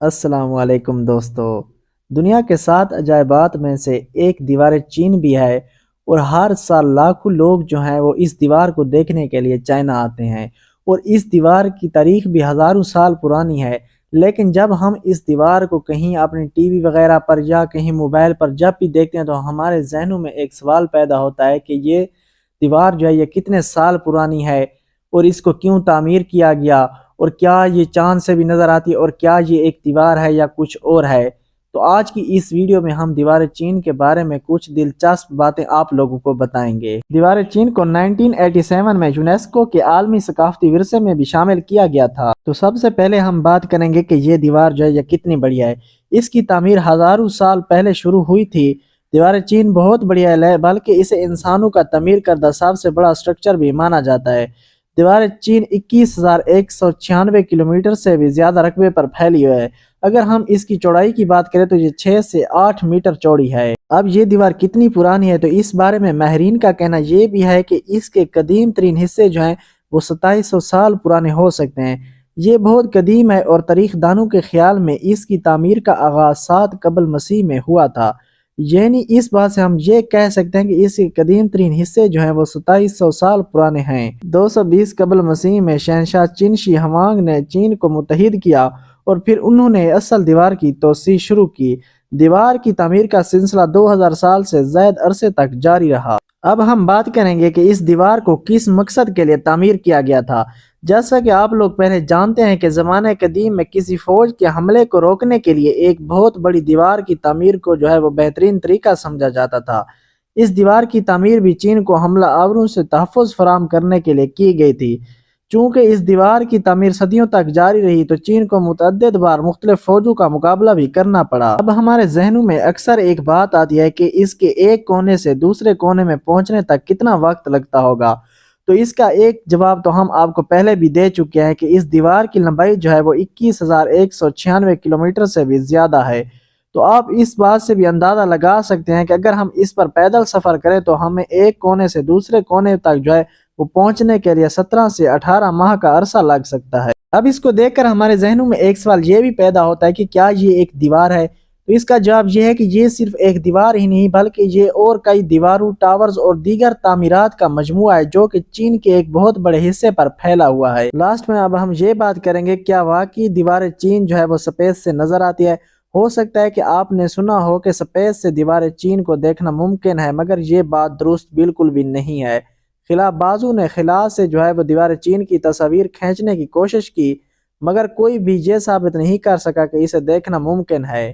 السلام علیکم دوستو۔ دنیا کے 7 عجائبات میں سے ایک دیوار چین بھی ہے، اور ہر سال لاکھوں لوگ جو ہیں وہ اس دیوار کو دیکھنے کے لیے چائنا آتے ہیں، اور اس دیوار کی تاریخ بھی ہزاروں سال پرانی ہے۔ لیکن جب ہم اس دیوار کو کہیں اپنے ٹی وی وغیرہ پر یا کہیں موبائل پر جب بھی دیکھتے ہیں تو ہمارے ذہنوں میں ایک سوال پیدا ہوتا ہے کہ یہ دیوار جو ہے یہ کتنے سال پرانی ہے، اور اس کو کیوں تعمیر کیا گیا، اور کیا یہ چاند سے بھی نظر آتی ہے، اور کیا یہ ایک دیوار ہے یا کچھ اور ہے۔ تو آج کی اس ویڈیو میں ہم دیوار چین کے بارے میں کچھ دلچسپ باتیں آپ لوگوں کو بتائیں گے۔ دیوار چین کو 1987 میں یونیسکو کے عالمی ثقافتی ورثے میں بھی شامل کیا گیا تھا۔ تو سب سے پہلے ہم بات کریں گے کہ یہ دیوار جو ہے یہ کتنی بڑی ہے۔ اس کی تعمیر ہزاروں سال پہلے شروع ہوئی تھی۔ دیوار چین بہت بڑی ہے، بلکہ اسے انسانوں کا تعمیر کردہ سب سے بڑا سٹرکچر بھی مانا جاتا ہے۔ دیوار چین 21,196 کلومیٹر سے بھی زیادہ رقبے پر پھیلی ہوئی ہے۔ اگر ہم اس کی چوڑائی کی بات کریں تو یہ 6 سے 8 میٹر چوڑی ہے۔ اب یہ دیوار کتنی پرانی ہے تو اس بارے میں ماہرین کا کہنا یہ بھی ہے کہ اس کے قدیم ترین حصے جو ہیں وہ 2700 سال پرانے ہو سکتے ہیں۔ یہ بہت قدیم ہے، اور تاریخ دانوں کے خیال میں اس کی تعمیر کا آغاز 7 قبل مسیح میں ہوا تھا۔ یعنی اس بات سے ہم یہ کہہ سکتے ہیں کہ اس کے قدیم ترین حصے جو ہیں وہ 2700 سال پرانے ہیں۔ 220 قبل مسیح میں شہنشاہ چین شی ہوانگ نے چین کو متحد کیا، اور پھر انہوں نے اصل دیوار کی توسیع شروع کی۔ دیوار کی تعمیر کا سلسلہ 2000 سال سے زائد عرصے تک جاری رہا۔ اب ہم بات کریں گے کہ اس دیوار کو کس مقصد کے لیے تعمیر کیا گیا تھا۔ جیسا کہ آپ لوگ پہلے جانتے ہیں کہ زمانہ قدیم میں کسی فوج کے حملے کو روکنے کے لیے ایک بہت بڑی دیوار کی تعمیر کو جو ہے وہ بہترین طریقہ سمجھا جاتا تھا۔ اس دیوار کی تعمیر بھی چین کو حملہ آوروں سے تحفظ فراہم کرنے کے لیے کی گئی تھی۔ چونکہ اس دیوار کی تعمیر صدیوں تک جاری رہی تو چین کو متعدد بار مختلف فوجوں کا مقابلہ بھی کرنا پڑا۔ اب ہمارے ذہنوں میں اکثر ایک بات آتی ہے کہ اس کے ایک کونے سے دوسرے کونے میں پہنچنے تک کتنا وقت لگتا ہوگا۔ تو اس کا ایک جواب تو ہم آپ کو پہلے بھی دے چکے ہیں کہ اس دیوار کی لمبائی جو ہے وہ 21,196 کلومیٹر سے بھی زیادہ ہے۔ تو آپ اس بات سے بھی اندازہ لگا سکتے ہیں کہ اگر ہم اس پر پیدل سفر کریں تو ہمیں ایک کونے سے دوسرے کونے تک جو ہے وہ پہنچنے کے لیے 17 سے 18 ماہ کا عرصہ لگ سکتا ہے۔ اب اس کو دیکھ کر ہمارے ذہنوں میں ایک سوال یہ بھی پیدا ہوتا ہے کہ کیا یہ ایک دیوار ہے؟ تو اس کا جواب یہ ہے کہ یہ صرف ایک دیوار ہی نہیں بلکہ یہ اور کئی دیواروں، ٹاورز اور دیگر تعمیرات کا مجموعہ ہے جو کہ چین کے ایک بہت بڑے حصے پر پھیلا ہوا ہے۔ لاسٹ میں اب ہم یہ بات کریں گے کیا واقعی دیوار چین جو ہے وہ سپیس سے نظر آتی ہے۔ ہو سکتا ہے کہ آپ نے سنا ہو کہ سپیس سے دیوار چین کو دیکھنا ممکن ہے، مگر یہ بات درست بالکل بھی نہیں ہے۔ خلا بازو نے خلا سے جو ہے وہ دیوار چین کی تصاویر کھینچنے کی کوشش کی، مگر کوئی بھی یہ ثابت نہیں کر سکا کہ اسے دیکھنا ممکن ہے۔